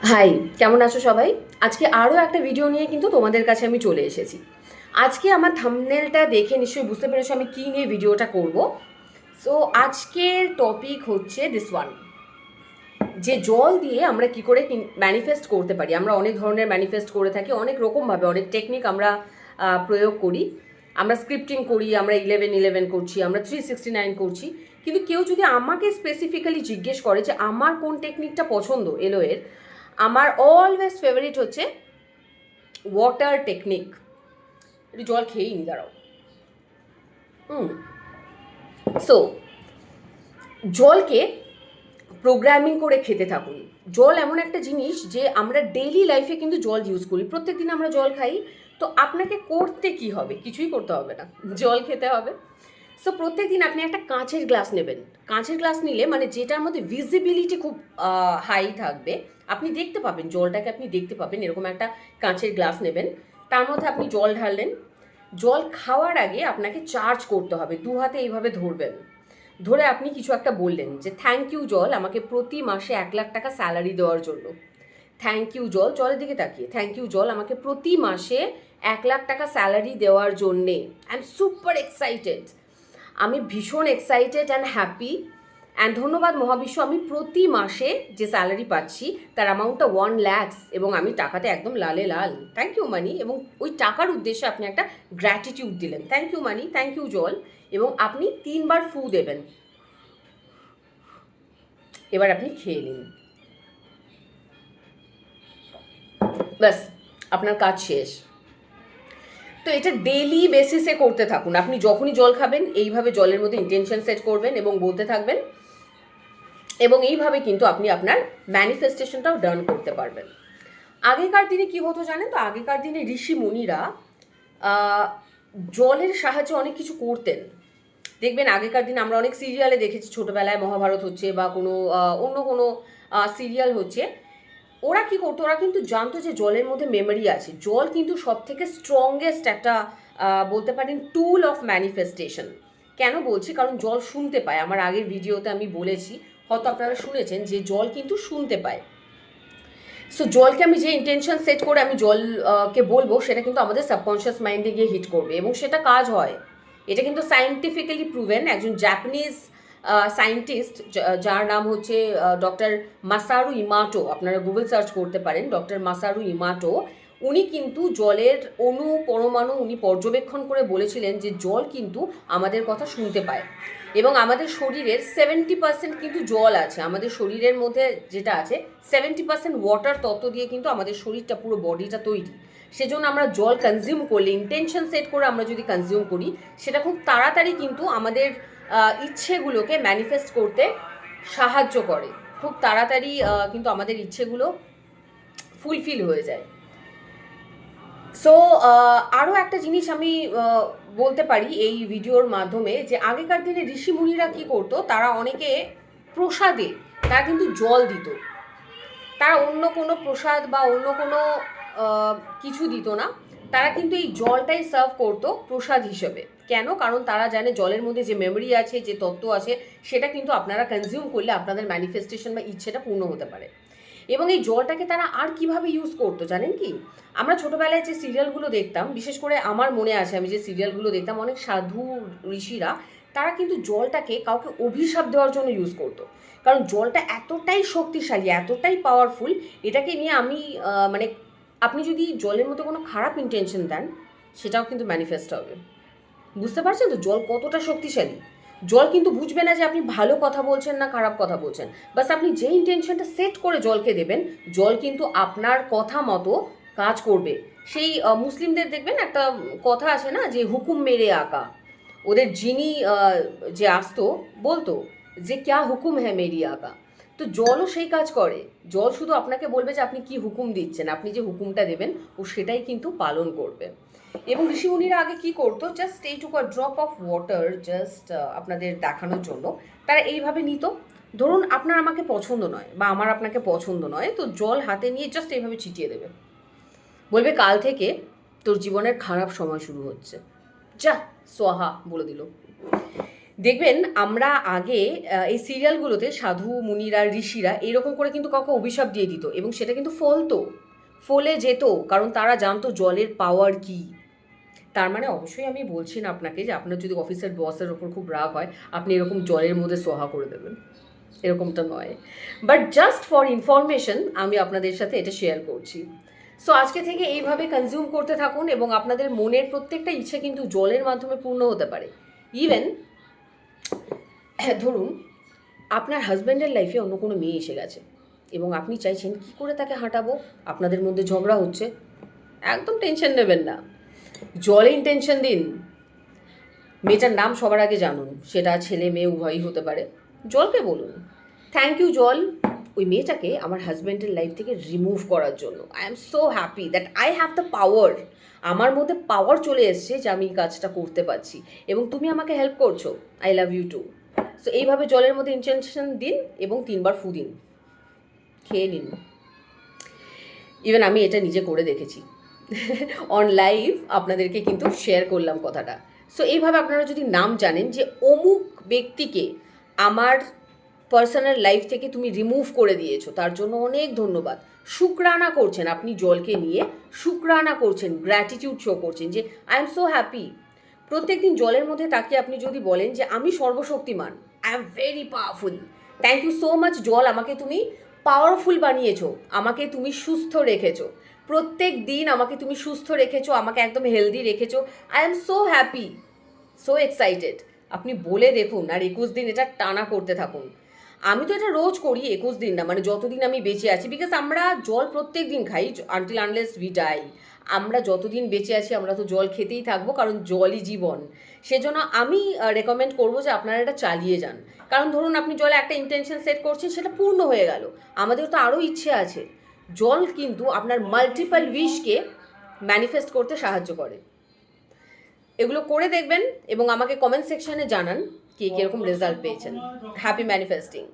High, কেমন আছো সবাই? আজকে আরও একটা ভিডিও নিয়ে কিন্তু তোমাদের কাছে আমি চলে এসেছি। আজকে আমার থাম্বনেলটা দেখে নিশ্চয়ই বুঝতে পেরেছো আমি কী নিয়ে ভিডিওটা করব। সো আজকের টপিক হচ্ছে দিস ওয়ান, যে জল দিয়ে আমরা কি করে ম্যানিফেস্ট করতে পারি। আমরা অনেক ধরনের ম্যানিফেস্ট করে থাকি, অনেক রকমভাবে অনেক টেকনিক আমরা প্রয়োগ করি। আমরা স্ক্রিপ্টিং করি, আমরা 11-11 করছি, আমরা 369 করছি। কিন্তু কেউ যদি আমাকে স্পেসিফিক্যালি জিজ্ঞেস করে যে আমার কোন টেকনিকটা পছন্দ এলো এর, আমার অলওয়েজ ফেভারিট হচ্ছে ওয়াটার টেকনিক। একটু জল খেয়েই নি, দাঁড়াও। সো জলকে প্রোগ্রামিং করে খেতে থাকুন। জল এমন একটা জিনিস যে আমরা ডেইলি লাইফে কিন্তু জল ইউজ করি, প্রত্যেকদিন আমরা জল খাই। তো আপনাকে করতে কি হবে? কিছুই করতে হবে না, জল খেতে হবে। সো প্রত্যেকদিন আপনি একটা কাঁচের গ্লাস নেবেন। কাঁচের গ্লাস নিলে মানে যেটার মধ্যে ভিজিবিলিটি খুব হাই থাকবে, আপনি দেখতে পাবেন জলটাকে, আপনি দেখতে পাবেন। এরকম একটা কাঁচের গ্লাস নেবেন, তার মধ্যে আপনি জল ঢাললেন। জল খাওয়ার আগে আপনাকে চার্জ করতে হবে, দু হাতে এইভাবে ধরবেন। ধরে আপনি কিছু একটা বললেন যে থ্যাংক ইউ জল, আমাকে প্রতি মাসে 1,00,000 টাকা স্যালারি দেওয়ার জন্য। থ্যাংক ইউ জল, জলের দিকে তাকিয়ে, থ্যাংক ইউ জল, আমাকে প্রতি মাসে 1,00,000 টাকা স্যালারি দেওয়ার জন্যে। আই এম সুপার এক্সাইটেড, আমি ভীষণ এক্সাইটেড অ্যান্ড হ্যাপি। অ্যান্ড ধন্যবাদ মহাবিশ্ব, আমি প্রতি মাসে যে স্যালারি পাচ্ছি তার অ্যামাউন্টটা 1,00,000 এবং আমি টাকাতে একদম লালে লাল। থ্যাংক ইউ মানি। এবং ওই টাকার উদ্দেশ্যে আপনি একটা গ্র্যাটিটিউড দিলেন, thank you money, thank you জল। এবং আপনি 3বার ফু দেবেন। এবার আপনি খেয়ে নিন, ব্যাস আপনার কাজ শেষ। তো এটা ডেইলি বেসিসে করতে থাকুন। আপনি যখনই জল খাবেন এইভাবে জলের মধ্যে ইন্টেনশন সেট করবেন এবং বলতে থাকবেন, এবং এইভাবে কিন্তু আপনি আপনার ম্যানিফেস্টেশনটাও ডান করতে পারবেন। আগেকার দিনে কি হতো জানেন তো? আগেকার দিনে ঋষি মুনিরা জলের সাহায্যে অনেক কিছু করতেন। দেখবেন আগেকার দিনে আমরা অনেক সিরিয়ালে দেখেছি, ছোটোবেলায় মহাভারত হচ্ছে বা কোনো অন্য কোনো সিরিয়াল হচ্ছে, ওরা কি করতো, ওরা কিন্তু জানতো যে জলের মধ্যে মেমোরি আছে। জল কিন্তু সব থেকে স্ট্রংগেস্ট একটা বলতে পারেন টুল অফ ম্যানিফেস্টেশন। কেন বলছি? কারণ জল শুনতে পায়। আমার আগের ভিডিওতে আমি বলেছি, হয়তো আপনারা শুনেছেন, যে জল কিন্তু শুনতে পায়। সো জলকে আমি যে ইন্টেনশন সেট করে আমি জলকে বলবো, সেটা কিন্তু আমাদের সাবকনশিয়াস মাইন্ডে গিয়ে হিট করবে এবং সেটা কাজ হয়। এটা কিন্তু সায়েন্টিফিক্যালি প্রুভেন। একজন জাপানিজ সায়েন্টিস্ট, যার নাম হচ্ছে ডক্টর মাসারু ইমাটো, আপনারা গুগল সার্চ করতে পারেন, ডক্টর মাসারু ইমাটো। উনি কিন্তু জলের অণু পরমাণু উনি পর্যবেক্ষণ করে বলেছিলেন যে জল কিন্তু আমাদের কথা শুনতে পায়। এবং আমাদের শরীরের 70% কিন্তু জল আছে। আমাদের শরীরের মধ্যে যেটা আছে 70% ওয়াটার তত্ত্ব দিয়ে কিন্তু আমাদের শরীরটা, পুরো বডিটা তৈরি। সেজন্য আমরা জল কনজিউম করলে, ইন্টেনশন সেট করে আমরা যদি কনজিউম করি, সেটা খুব তাড়াতাড়ি কিন্তু আমাদের ইচ্ছেগুলোকে ম্যানিফেস্ট করতে সাহায্য করে। খুব তাড়াতাড়ি কিন্তু আমাদের ইচ্ছেগুলো ফুলফিল হয়ে যায়। সো আরও একটা জিনিস আমি বলতে পারি এই ভিডিওর মাধ্যমে, যে আগেকার দিনে ঋষিমুনিরা কী করতো, তারা অনেকে প্রসাদে তারা কিন্তু জল দিত। তারা অন্য কোনো প্রসাদ বা অন্য কোনো কিছু দিত না, তারা কিন্তু এই জলটাই সার্ভ করতো প্রসাদ হিসেবে। কেন? কারণ তারা জানে জলের মধ্যে যে মেমোরি আছে, যে তত্ত্ব আছে, সেটা কিন্তু আপনারা কনজিউম করলে আপনাদের ম্যানিফেস্টেশন বা ইচ্ছেটা পূর্ণ হতে পারে। এবং এই জলটাকে তারা আর কিভাবে ইউজ করতো জানেন কি? আমরা ছোটোবেলায় যে সিরিয়ালগুলো দেখতাম, বিশেষ করে আমার মনে আছে আমি যে সিরিয়ালগুলো দেখতাম, অনেক সাধু ঋষিরা তারা কিন্তু জলটাকে কাউকে অভিশাপ দেওয়ার জন্য ইউজ করতো। কারণ জলটা এতটাই শক্তিশালী, এতটাই পাওয়ারফুল, এটাকে নিয়ে আমি মানে আপনি যদি জলের মধ্যে কোনো খারাপ ইন্টেনশন দেন, সেটাও কিন্তু ম্যানিফেস্ট হবে। বুঝতে পারছেন তো জল কতটা শক্তিশালী? জল কিন্তু বুঝবে না যে আপনি ভালো কথা বলছেন না খারাপ কথা বলছেন। বাস আপনি যে ইন্টেনশনটা সেট করে জলকে দেবেন, জল কিন্তু আপনার কথা মতো কাজ করবে। সেই মুসলিমদের দেখবেন একটা কথা আছে না, যে হুকুম মেরে আকা। ওদের যিনি যে আসতো বলতো যে ক্যা হুকুম হ্যাঁ মেরি আকা। তো জলও সেই কাজ করে। জল শুধু আপনাকে বলবে যে আপনি কি হুকুম দিচ্ছেন, আপনি যে হুকুমটা দেবেন ও সেটাই কিন্তু পালন করবে। এবং ঋষিমুনিরা আগে কি করতো, জাস্ট এইটুকু ড্রপ অফ ওয়াটার, জাস্ট আপনাদের দেখানোর জন্য তারা এইভাবে নিত। ধরুন আপনার আমাকে পছন্দ নয় বা আমার আপনাকে পছন্দ নয়, তো জল হাতে নিয়ে জাস্ট এইভাবে ছিটিয়ে দেবে, বলবে কাল থেকে তোর জীবনের খারাপ সময় শুরু হচ্ছে, যা সোহা বলে দিল। দেখবেন আমরা আগে এই সিরিয়ালগুলোতে সাধু মুনিরা ঋষিরা এরকম করে কিন্তু কাউকে অভিশাপ দিয়ে দিত এবং সেটা কিন্তু ফলে যেত, কারণ তারা জানতো জলের পাওয়ার কি। তার মানে অবশ্যই আমি বলছি না আপনাকে যে আপনার যদি অফিসের বসের ওপর খুব রাগ হয় আপনি এরকম জলের মধ্যে সোহা করে দেবেন, এরকমটা নয়। বাট জাস্ট ফর ইনফরমেশন আমি আপনাদের সাথে এটা শেয়ার করছি। সো আজকে থেকে এইভাবে কনজিউম করতে থাকুন এবং আপনাদের মনের প্রত্যেকটা ইচ্ছে কিন্তু জলের মাধ্যমে পূর্ণ হতে পারে। ইভেন ধরুন আপনার হাজব্যান্ডের লাইফে অন্য কোনো মেয়ে এসে গেছে এবং আপনি চাইছেন কি করে তাকে হাঁটাবো, আপনাদের মধ্যে ঝগড়া হচ্ছে, একদম টেনশন নেবেন না, জলে ইন্টেনশন দিন। মেয়েটার নাম সবার আগে জানুন, সেটা ছেলে মেয়ে উভয়ই হতে পারে। জলকে বলুন থ্যাংক ইউ জল, ওই মেয়েটাকে আমার হাজব্যান্ডের লাইফ থেকে রিমুভ করার জন্য। I am so happy that I have the power, আমার মধ্যে পাওয়ার চলে এসছে যে আমি এই কাজটা করতে পারছি এবং তুমি আমাকে হেল্প করছো, I love you too. So এইভাবে জলের মধ্যে ইন্টেনশন দিন এবং 3বার ফু দিন, খেয়ে নিন। ইভেন আমি এটা নিজে করে দেখেছি অন লাইভ, আপনাদেরকে কিন্তু শেয়ার করলাম কথাটা। সো এইভাবে আপনারা যদি নাম জানেন যে অমুক ব্যক্তিকে আমার পার্সোনাল লাইফ থেকে তুমি রিমুভ করে দিয়েছো, তার জন্য অনেক ধন্যবাদ, শুকরানা করছেন, আপনি জলকে নিয়ে শুকরানা করছেন, গ্র্যাটিটিউড শো করছেন যে আই এম সো হ্যাপি। প্রত্যেকদিন জলের মধ্যে তাকিয়ে আপনি যদি বলেন যে আমি সর্বশক্তিমান, I am very powerful, thank you so much জল, আমাকে তুমি পাওয়ারফুল বানিয়েছো, আমাকে তুমি সুস্থ রেখেছো, প্রত্যেক দিন আমাকে তুমি সুস্থ রেখেছো, আমাকে একদম হেলদি রেখেছো, I am so happy, so excited. আপনি বলে দেখুন আর 21 দিন এটা টানা করতে থাকুন। আমি তো এটা রোজ করি, 21 দিন না, মানে যতদিন আমি বেঁচে আছি, বিকজ আমরা জল প্রত্যেক দিন খাই আনটিল আনলেস উই ডাই। আমরা যতদিন বেঁচে আছি আমরা তো জল খেতেই থাকবো, কারণ জলই জীবন। সেজন্য আমি রেকমেন্ড করবো যে আপনারা এটা চালিয়ে যান। কারণ ধরুন আপনি জলে একটা ইন্টেনশন সেট করছেন, সেটা পূর্ণ হয়ে গেল, আমাদের তো আরও ইচ্ছে আছে। জল কিন্তু আপনার মাল্টিপল উইশকে ম্যানিফেস্ট করতে সাহায্য করে। এগুলো করে দেখবেন এবং আমাকে কমেন্ট সেকশনে জানান কে কীরকম রেজাল্ট পেয়েছেন। Happy manifesting.